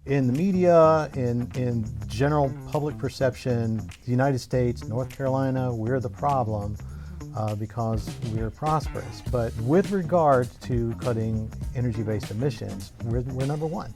in the media, in general public perception, the United States, North Carolina, we're the problem because we're prosperous. But with regard to cutting energy-based emissions, we're number one.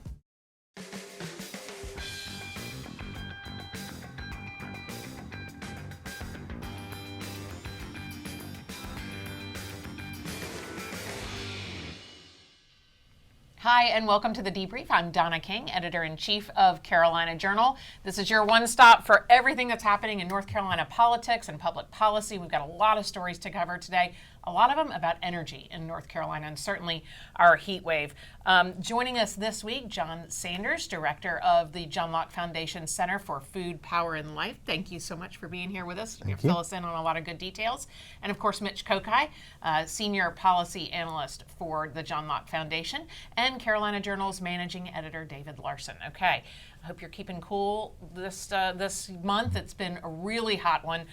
Hi, and welcome to the Debrief. I'm Donna King, Editor-in-Chief of Carolina Journal. This is your one-stop for everything that's happening in North Carolina politics and public policy. We've got a lot of stories to cover today, a lot of them about energy in North Carolina and certainly our heat wave. Joining us this week, John Sanders, Director of the John Locke Foundation Center for Food, Power, and Life. Thank you so much for being here with us. You'll fill us in on a lot of good details. And of course, Mitch Kokai, Senior Policy Analyst for the John Locke Foundation, and Carolina Journal's Managing Editor, David Larson. Okay, I hope you're keeping cool this month. It's been a really hot one.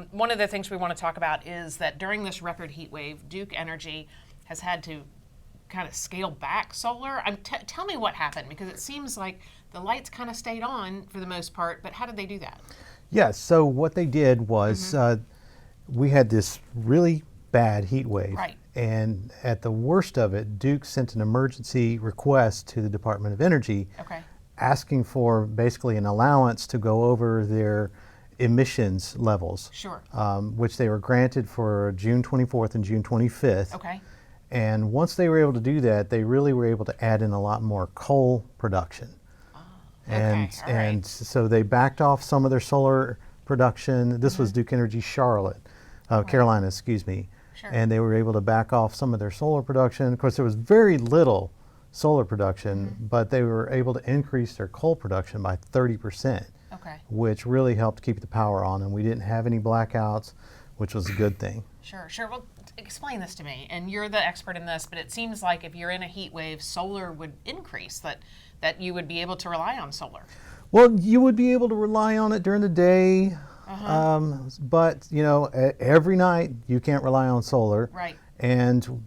One of the things we want to talk about is that during this record heat wave, Duke Energy has had to kind of scale back solar. Tell me what happened, because it seems like the lights kind of stayed on for the most part, but how did they do that? Yes, so what they did was we had this really bad heat wave. Right. And at the worst of it, Duke sent an emergency request to the Department of Energy asking for basically an allowance to go over their emissions levels, which they were granted for June 24th and June 25th. Okay. And once they were able to do that, they really were able to add in a lot more coal production. And so they backed off some of their solar production. This was Duke Energy Carolina, excuse me. And they were able to back off some of their solar production. Of course, there was very little solar production, but they were able to increase their coal production by 30%, which really helped keep the power on. And we didn't have any blackouts, which was a good thing. Sure. Well, explain this to me. And you're the expert in this, but it seems like if you're in a heat wave, solar would increase, that you would be able to rely on solar. Well, you would be able to rely on it during the day. But every night you can't rely on solar. Right. And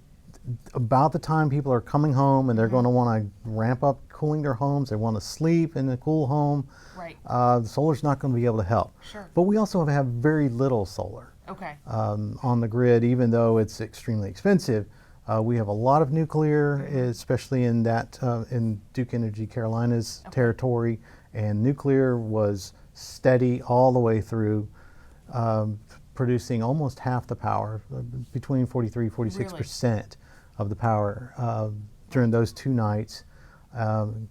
about the time people are coming home and they're going to want to ramp up cooling their homes, they want to sleep in a cool home. Right. The solar's not going to be able to help. Sure. But we also have very little solar. On the grid, even though it's extremely expensive. We have a lot of nuclear, especially in Duke Energy Carolina's territory, and nuclear was steady all the way through, producing almost half the power, between 43-46% of the power during those two nights.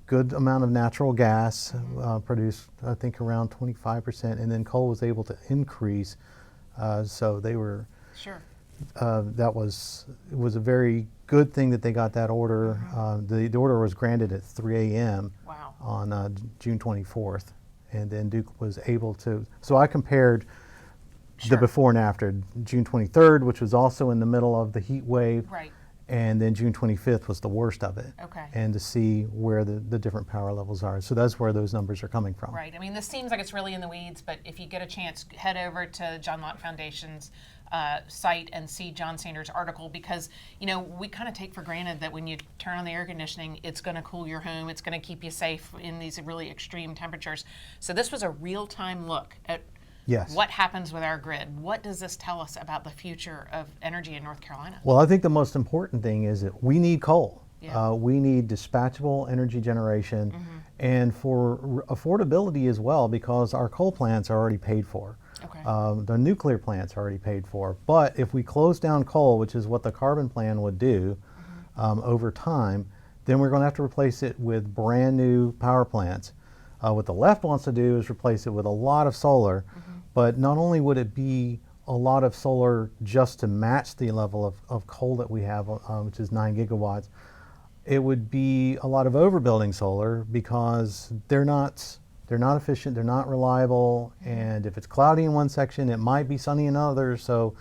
Good amount of natural gas produced, I think, around 25%, and then coal was able to increase. So they were. It was a very good thing that they got that order. The order was granted at 3 a.m. On June 24th. And then Duke was able to, so I compared the before and after. June 23rd, which was also in the middle of the heat wave, and then June 25th was the worst of it. And to see where the different power levels are. So that's where those numbers are coming from. Right. I mean, this seems like it's really in the weeds, but if you get a chance, head over to John Locke Foundation's site and see John Sanders' article, because we kind of take for granted that when you turn on the air conditioning, it's going to cool your home, it's going to keep you safe in these really extreme temperatures. So this was a real-time look at what happens with our grid. What does this tell us about the future of energy in North Carolina? Well, I think the most important thing is that we need coal. We need dispatchable energy generation, and for affordability as well, because our coal plants are already paid for. The nuclear plants are already paid for. But if we close down coal, which is what the carbon plan would do over time, then we're going to have to replace it with brand new power plants. What the left wants to do is replace it with a lot of solar, but not only would it be a lot of solar just to match the level of coal that we have, which is 9 gigawatts, it would be a lot of overbuilding solar, because they're not efficient, they're not reliable, and if it's cloudy in one section, it might be sunny in others. So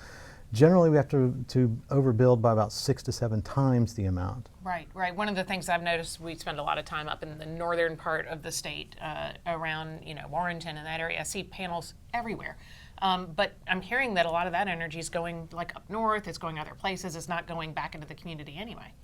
generally we have to overbuild by about 6 to 7 times the amount. Right. One of the things I've noticed, we spend a lot of time up in the northern part of the state, around Warrenton and that area. I see panels everywhere. But I'm hearing that a lot of that energy is going up north, it's going other places, it's not going back into the community anyway.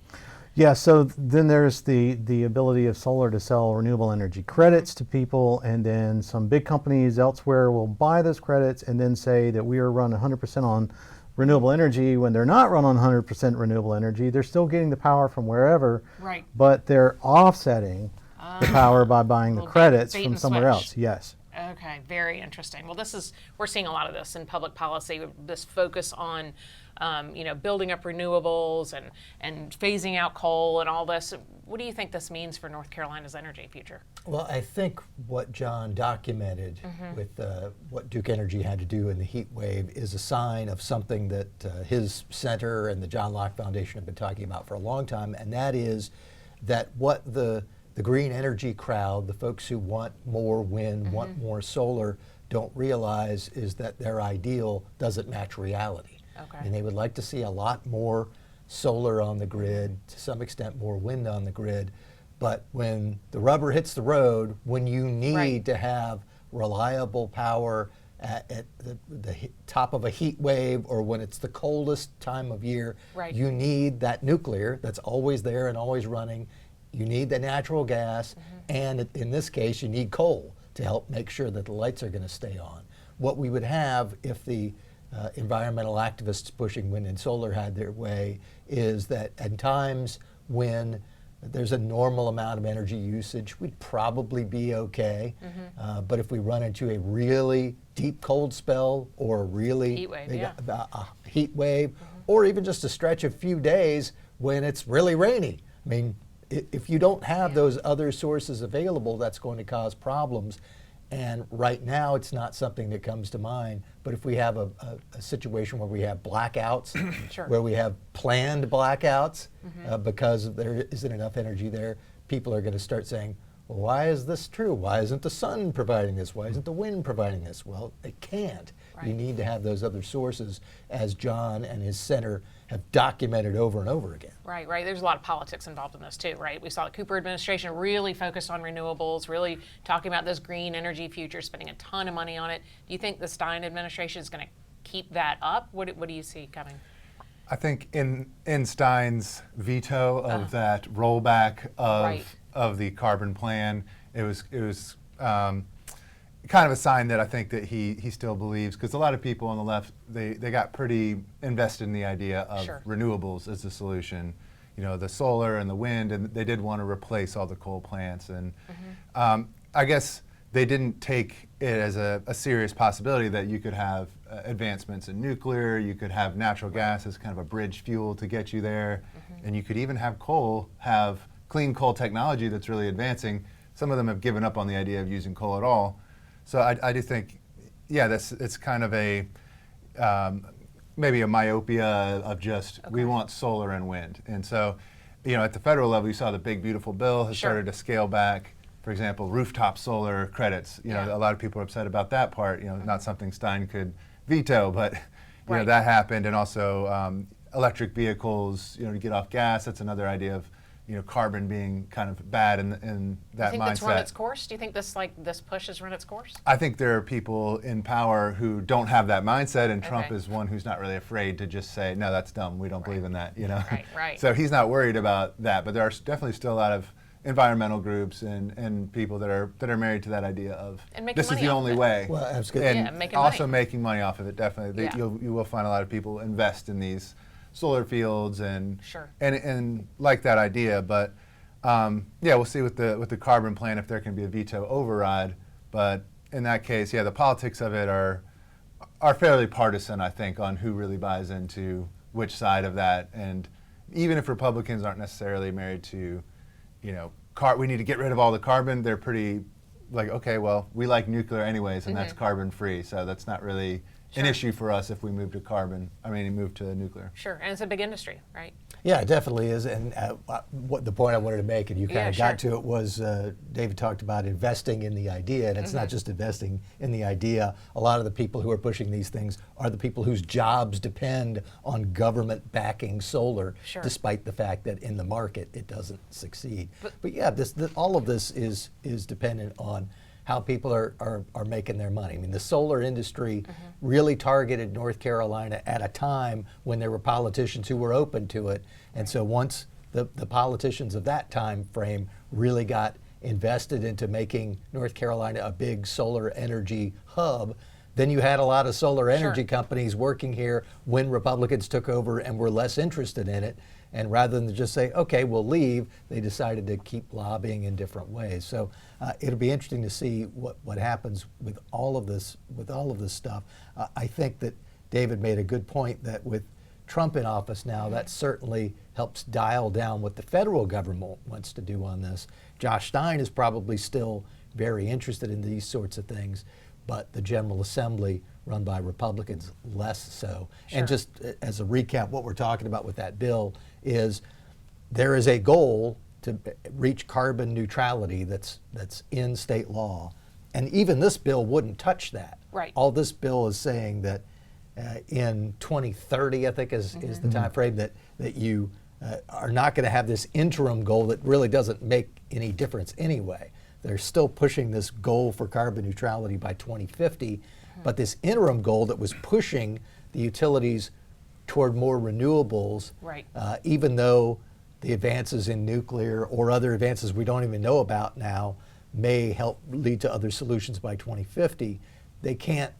Yeah, so then there's the ability of solar to sell renewable energy credits to people, and then some big companies elsewhere will buy those credits and then say that we are run 100% on renewable energy when they're not run on 100% renewable energy. They're still getting the power from wherever, Right. but they're offsetting the power by buying the Little credits bait from and somewhere switch. else. Yes. Okay, very interesting. Well, we're seeing a lot of this in public policy, this focus on, building up renewables and phasing out coal and all this. What do you think this means for North Carolina's energy future? Well, I think what John documented with what Duke Energy had to do in the heat wave is a sign of something that his center and the John Locke Foundation have been talking about for a long time, and that is that what the green energy crowd, the folks who want more wind, want more solar, don't realize is that their ideal doesn't match reality. Okay. And they would like to see a lot more solar on the grid, to some extent more wind on the grid. But when the rubber hits the road, when you need Right. to have reliable power at the top of a heat wave, or when it's the coldest time of year, Right. you need that nuclear that's always there and always running. You need the natural gas, and in this case, you need coal to help make sure that the lights are going to stay on. What we would have if the environmental activists pushing wind and solar had their way is that at times when there's a normal amount of energy usage, we'd probably be okay. But if we run into a really deep cold spell or a really Heat wave, big, yeah. a heat wave, or even just a stretch of few days when it's really rainy, I mean, if you don't have those other sources available, that's going to cause problems. And right now, it's not something that comes to mind. But if we have a situation where we have blackouts, Sure. where we have planned blackouts because there isn't enough energy there, people are going to start saying, well, why is this true? Why isn't the sun providing this? Why isn't the wind providing this? Well, it can't. Right. You need to have those other sources, as John and his center have documented over and over again. Right. There's a lot of politics involved in this too, right? We saw the Cooper administration really focused on renewables, really talking about this green energy future, spending a ton of money on it. Do you think the Stein administration is going to keep that up? What do you see coming? I think in Stein's veto of that rollback of Right. of the carbon plan, it was kind of a sign that I think that he still believes, because a lot of people on the left, they got pretty invested in the idea of Sure. renewables as the solution, the solar and the wind, and they did want to replace all the coal plants. And I guess they didn't take it as a serious possibility that you could have advancements in nuclear, you could have natural gas as kind of a bridge fuel to get you there, and you could even have clean coal technology that's really advancing. Some of them have given up on the idea of using coal at all. So I do think, it's kind of a maybe a myopia of just we want solar and wind. And so, at the federal level, you saw the big beautiful bill has Sure. started to scale back. For example, rooftop solar credits. A lot of people are upset about that part. Not something Stein could veto, but Right. that happened. And also electric vehicles. To get off gas. That's another idea of carbon being kind of bad in that Do you think mindset. that's run its course? Do you think this push has run its course? I think there are people in power who don't have that mindset, and Trump Okay. is one who's not really afraid to just say, no, that's dumb, we don't believe in that, Right. So he's not worried about that, but there are definitely still a lot of environmental groups and people that are married to that idea of And making this is money the off only of it. way. Well, that's good. And Yeah, making also money. making money off of it, definitely. Yeah. You will find a lot of people invest in these solar fields and Sure. and like that idea, but we'll see with the carbon plan if there can be a veto override. But in that case, the politics of it are fairly partisan, I think, on who really buys into which side of that. And even if Republicans aren't necessarily married to, we need to get rid of all the carbon, they're pretty like, okay, well, we like nuclear anyways, and that's carbon free, so that's not really an Sure. issue for us if we move to nuclear. Sure, and it's a big industry, right? Yeah, it definitely is. And what the point I wanted to make, and you kind of got to it, was David talked about investing in the idea, and it's not just investing in the idea. A lot of the people who are pushing these things are the people whose jobs depend on government backing solar, Sure. despite the fact that in the market it doesn't succeed. But yeah, all of this is dependent on how people are making their money. I mean, the solar industry really targeted North Carolina at a time when there were politicians who were open to it. And so once the politicians of that time frame really got invested into making North Carolina a big solar energy hub, then you had a lot of solar energy companies working here when Republicans took over and were less interested in it. And rather than just say, okay, we'll leave, they decided to keep lobbying in different ways. So it'll be interesting to see what happens with all of this stuff. I think that David made a good point that with Trump in office now, that certainly helps dial down what the federal government wants to do on this. Josh Stein is probably still very interested in these sorts of things, but the General Assembly, run by Republicans, less so. And just as a recap, what we're talking about with that bill is there is a goal to reach carbon neutrality that's in state law. And even this bill wouldn't touch that. Right. All this bill is saying that in 2030, I think is the time frame that you are not going to have this interim goal that really doesn't make any difference anyway. They're still pushing this goal for carbon neutrality by 2050, but this interim goal that was pushing the utilities toward more renewables, even though the advances in nuclear or other advances we don't even know about now may help lead to other solutions by 2050, they can't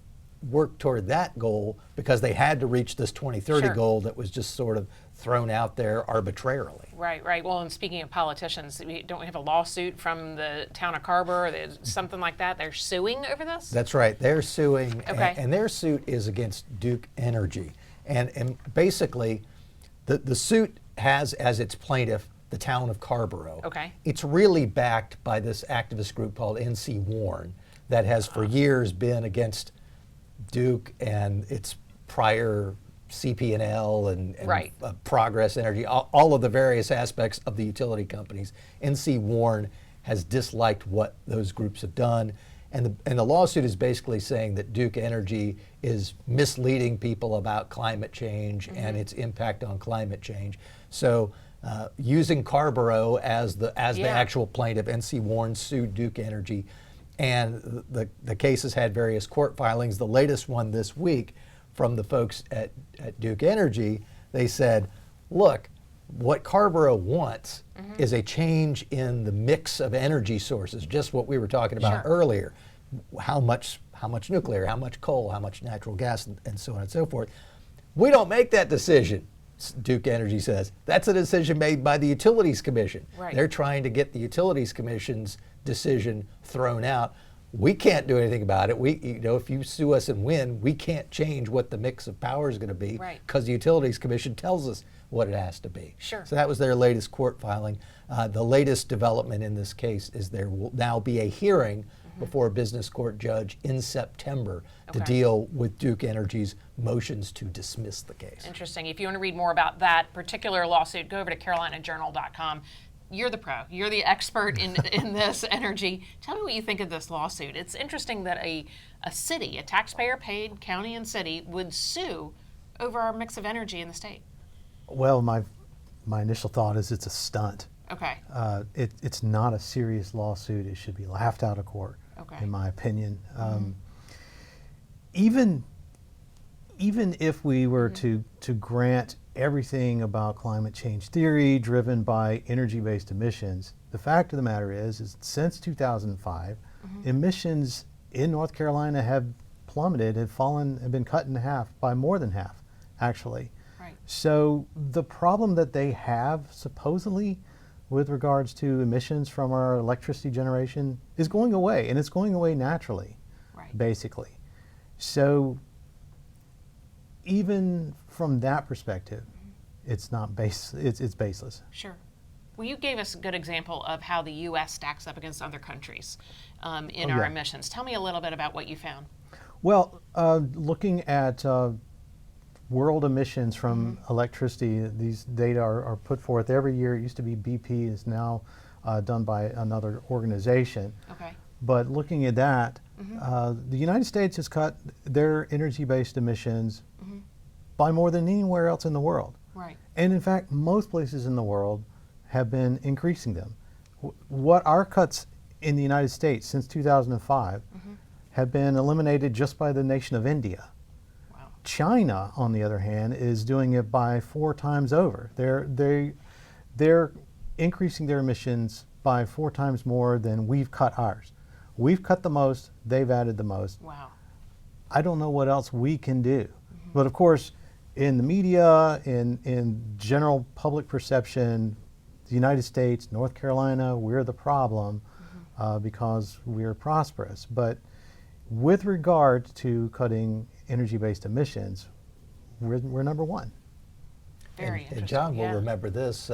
work toward that goal because they had to reach this 2030 goal that was just sort of thrown out there arbitrarily. Right. Well, and speaking of politicians, don't we have a lawsuit from the town of Carver or something like that? They're suing over this? That's right. They're suing, and their suit is against Duke Energy. And basically, the suit has as its plaintiff the town of Carborough. It's really backed by this activist group called NC Warren that has for years been against Duke and its prior CP&L and Progress Energy, all of the various aspects of the utility companies. NC Warren has disliked what those groups have done. And the lawsuit is basically saying that Duke Energy is misleading people about climate change and its impact on climate change. So using Carborough as the actual plaintiff, NC Warren sued Duke Energy. And the case has had various court filings. The latest one this week from the folks at Duke Energy, they said, look, what Carborough wants is a change in the mix of energy sources, just what we were talking about earlier. How much nuclear, how much coal, how much natural gas, and so on and so forth. We don't make that decision, Duke Energy says. That's a decision made by the Utilities Commission. They're trying to get the Utilities Commission's decision thrown out. We can't do anything about it. If you sue us and win, we can't change what the mix of power is going to be because the Utilities Commission tells us what it has to be. So that was their latest court filing. The latest development in this case is there will now be a hearing before a business court judge in September to deal with Duke Energy's motions to dismiss the case. Interesting. If you want to read more about that particular lawsuit, go over to carolinajournal.com. You're the pro. You're the expert in this energy. Tell me what you think of this lawsuit. It's interesting that a city, a taxpayer-paid county and city, would sue over our mix of energy in the state. Well, my initial thought is it's a stunt. It's not a serious lawsuit. It should be laughed out of court, in my opinion. Even if we were to grant everything about climate change theory driven by energy-based emissions, the fact of the matter is since 2005, emissions in North Carolina have plummeted, have been cut in half, by more than half, actually. So the problem that they have, supposedly, with regards to emissions from our electricity generation is going away, and it's going away naturally, basically. So even from that perspective, it's baseless. Sure. Well, you gave us a good example of how the U.S. stacks up against other countries in our emissions. Tell me a little bit about what you found. Well, looking at world emissions from electricity, these data are put forth every year. It used to be BP, is now done by another organization. But looking at that, the United States has cut their energy-based emissions by more than anywhere else in the world. And in fact, most places in the world have been increasing them. What our cuts in the United States since 2005 have been eliminated just by the nation of India. China, on the other hand, is doing it by 4 times over. they're increasing their emissions by 4 times more than we've cut ours. We've cut the most, they've added the most. Wow. I don't know what else we can do. But of course, in the media, in general public perception, the United States, North Carolina, we're the problem because we're prosperous. But with regard to cutting energy-based emissions, we're number one. Very interesting. And John will yeah. remember this.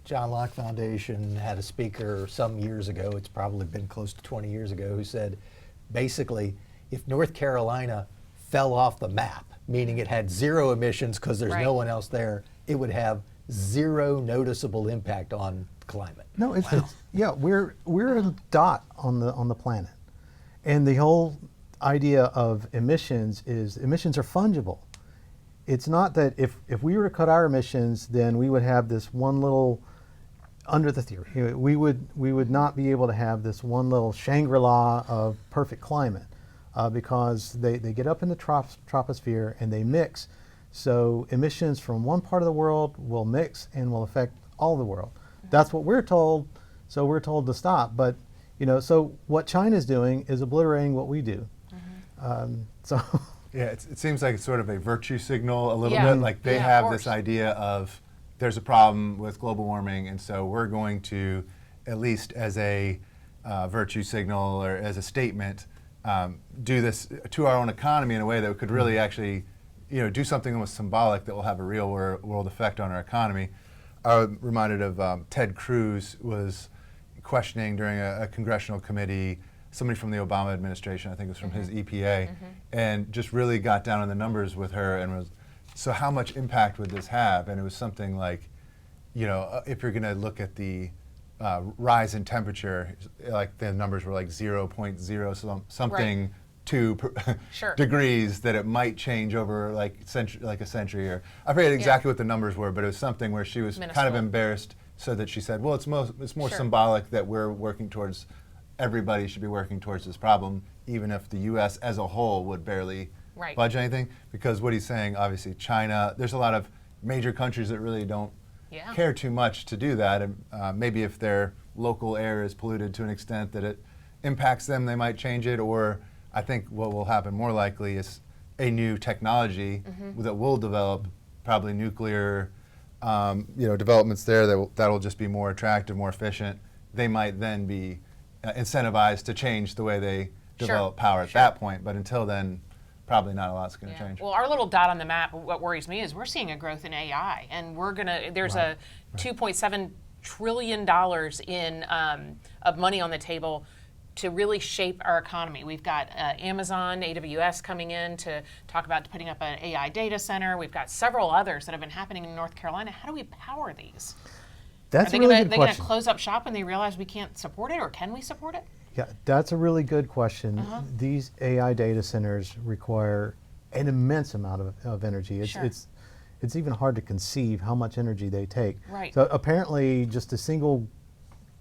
John Locke Foundation had a speaker some years ago, it's probably been close to 20 years ago, who said basically if North Carolina fell off the map, meaning it had 0 emissions because there's Right. no one else there, it would have 0 noticeable impact on climate. No, it's yeah, we're a dot on the planet, and the whole idea of emissions is emissions are fungible. It's not that if we were to cut our emissions, then we would have this one little, under the theory, we would not be able to have this one little Shangri-La of perfect climate because they get up in the troposphere and they mix. So emissions from one part of the world will mix and will affect all the world. That's what we're told, so we're told to stop. But so what China's doing is obliterating what we do. So. Yeah, it seems like it's sort of a virtue signal a little Yeah. bit. Like they Yeah, of have course. this idea of there's a problem with global warming, and so we're going to, at least as a virtue signal or as a statement, do this to our own economy in a way that could really actually, do something that was symbolic that will have a real world effect on our economy. I'm reminded of Ted Cruz was questioning during a congressional committee somebody from the Obama administration, I think it was from his EPA, and just really got down on the numbers with her and was, so how much impact would this have? And it was something like, if you're going to look at the rise in temperature, like the numbers were like 0.0 something Right. 2 Sure. degrees, that it might change over like a century, or I forget exactly what the numbers were, but it was something where she was kind of Minuscule. embarrassed, so that she said, well, it's more Sure. symbolic that we're working towards, everybody should be working towards this problem, even if the U.S. as a whole would barely Right. budge anything. Because what he's saying, obviously, China, there's a lot of major countries that really don't Yeah. care too much to do that. And maybe if their local air is polluted to an extent that it impacts them, they might change it. Or I think what will happen more likely is a new technology that will develop, probably nuclear developments there that'll just be more attractive, more efficient. They might then be incentivized to change the way they develop power at that point. But until then, probably not a lot's going to change. Well, our little dot on the map, what worries me is we're seeing a growth in AI, and there's a $2.7 trillion in of money on the table to really shape our economy. We've got Amazon, AWS coming in to talk about putting up an AI data center. We've got several others that have been happening in North Carolina. How do we power these? That's Are a they really going good to question. close up shop when they realize we can't support it, or can we support it? Yeah, that's a really good question. These AI data centers require an immense amount of energy. It's even hard to conceive how much energy they take. Right. So apparently, just a single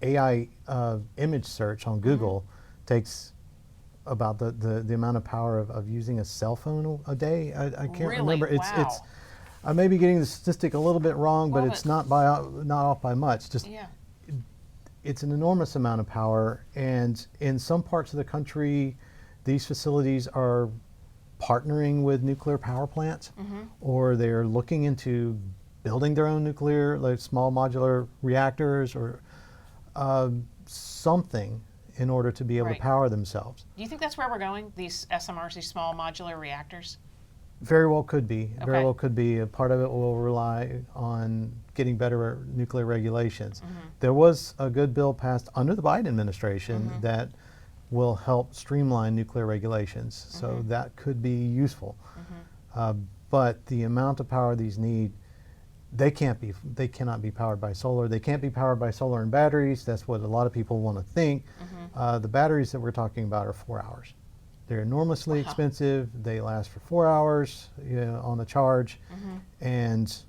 AI image search on Google takes about the amount of power of using a cell phone a day. I can't Really? remember. It's Wow. I may be getting the statistic a little bit wrong, but Well, it's not off by much. Just Yeah. it's an enormous amount of power, and in some parts of the country, these facilities are partnering with nuclear power plants, or they're looking into building their own nuclear, like small modular reactors, or something in order to be able Right. to power themselves. Do you think that's where we're going? These SMRs, these small modular reactors? Very well could be. Very Okay. well could be. A part of it will rely on getting better nuclear regulations. There was a good bill passed under the Biden administration that will help streamline nuclear regulations. So that could be useful. But the amount of power these need, they cannot be powered by solar. They can't be powered by solar and batteries. That's what a lot of people want to think. The batteries that we're talking about are 4 hours. They're enormously expensive. They last for 4 hours on a charge. And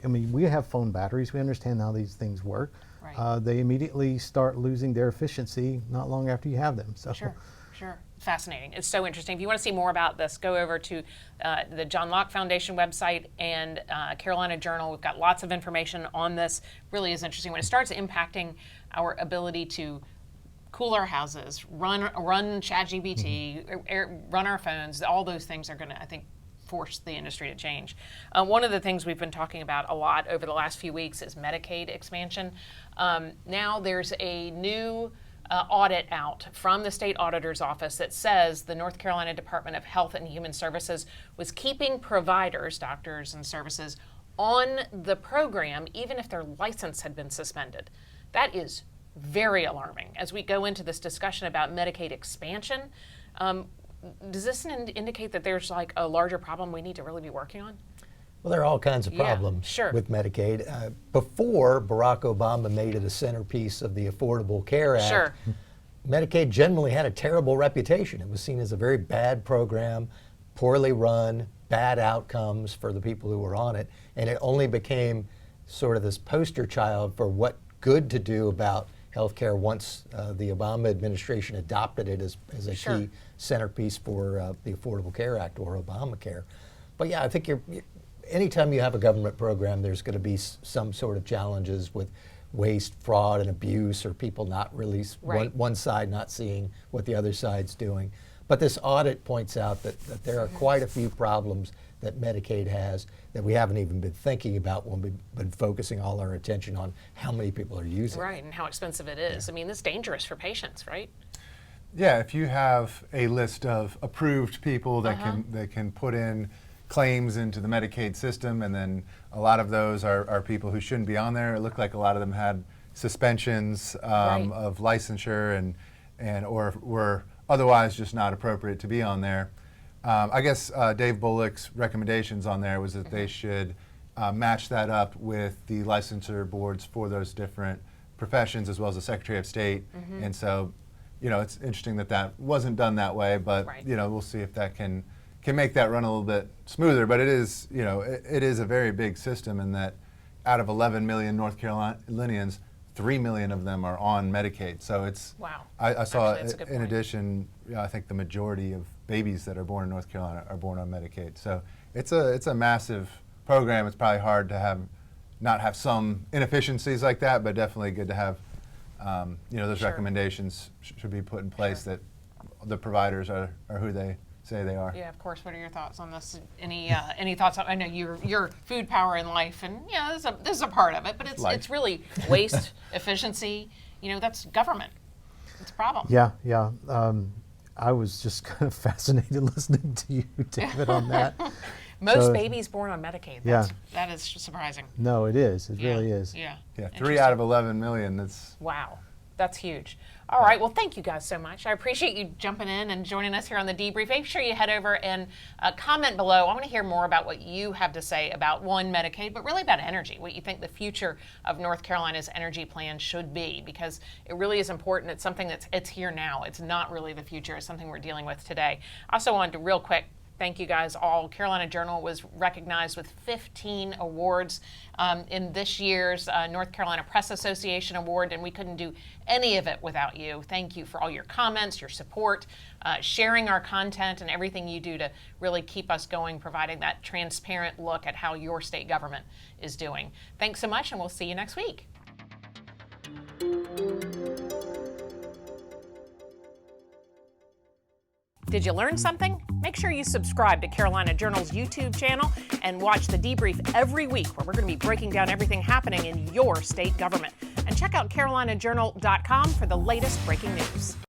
we have phone batteries. We understand how these things work. Right. They immediately start losing their efficiency not long after you have them. So Sure. Sure. Fascinating. It's so interesting. If you want to see more about this, go over to the John Locke Foundation website and Carolina Journal. We've got lots of information on this. Really is interesting. When it starts impacting our ability to cool our houses, run ChatGPT, run our phones, all those things are going to, I think, force the industry to change. One of the things we've been talking about a lot over the last few weeks is Medicaid expansion. Now there's a new audit out from the state auditor's office that says the North Carolina Department of Health and Human Services was keeping providers, doctors and services, on the program even if their license had been suspended. That is very alarming. As we go into this discussion about Medicaid expansion, does this indicate that there's like a larger problem we need to really be working on? Well, there are all kinds of problems with Medicaid. Before Barack Obama made it a centerpiece of the Affordable Care Act, Medicaid generally had a terrible reputation. It was seen as a very bad program, poorly run, bad outcomes for the people who were on it, and it only became sort of this poster child for what good to do about healthcare once the Obama administration adopted it as a key centerpiece for the Affordable Care Act or Obamacare. But yeah, I think anytime you have a government program, there's going to be some sort of challenges with waste, fraud, and abuse, or people not really, one side not seeing what the other side's doing. But this audit points out that there are quite a few problems that Medicaid has that we haven't even been thinking about when we've been focusing all our attention on how many people are using it. Right, and how expensive it is. I mean, it's dangerous for patients, right? Yeah, if you have a list of approved people that can put in claims into the Medicaid system, and then a lot of those are people who shouldn't be on there. It looked like a lot of them had suspensions of licensure and or were otherwise just not appropriate to be on there. I guess Dave Bullock's recommendations on there was that they should match that up with the licensure boards for those different professions, as well as the Secretary of State. And so, it's interesting that wasn't done that way, but we'll see if that can make that run a little bit smoother. But it is, it is a very big system in that out of 11 million North Carolinians, 3 million of them are on Medicaid. So it's, I saw in addition, I think the majority of babies that are born in North Carolina are born on Medicaid. So it's a massive program. It's probably hard to not have some inefficiencies like that, but definitely good to have, those recommendations should be put in place that the providers are who they say they are. Yeah, of course. What are your thoughts on this? Any thoughts? I know your food, power, and life, and this is a part of it, but it's really waste, efficiency. That's government. It's a problem. Yeah. I was just kind of fascinated listening to you, David, on that. Most babies born on Medicaid. That is surprising. No, it is. It really is. Yeah. 3 out of 11 million. That's wow. That's huge. All right. Well, thank you guys so much. I appreciate you jumping in and joining us here on the Debrief. Make sure you head over and comment below. I want to hear more about what you have to say about Medicaid, but really about energy, what you think the future of North Carolina's energy plan should be, because it really is important. It's something it's here now. It's not really the future. It's something we're dealing with today. I also wanted to real quick thank you guys all. Carolina Journal was recognized with 15 awards in this year's North Carolina Press Association Award, and we couldn't do any of it without you. Thank you for all your comments, your support, sharing our content, and everything you do to really keep us going, providing that transparent look at how your state government is doing. Thanks so much, and we'll see you next week. Did you learn something? Make sure you subscribe to Carolina Journal's YouTube channel and watch the Debrief every week, where we're going to be breaking down everything happening in your state government. And check out carolinajournal.com for the latest breaking news.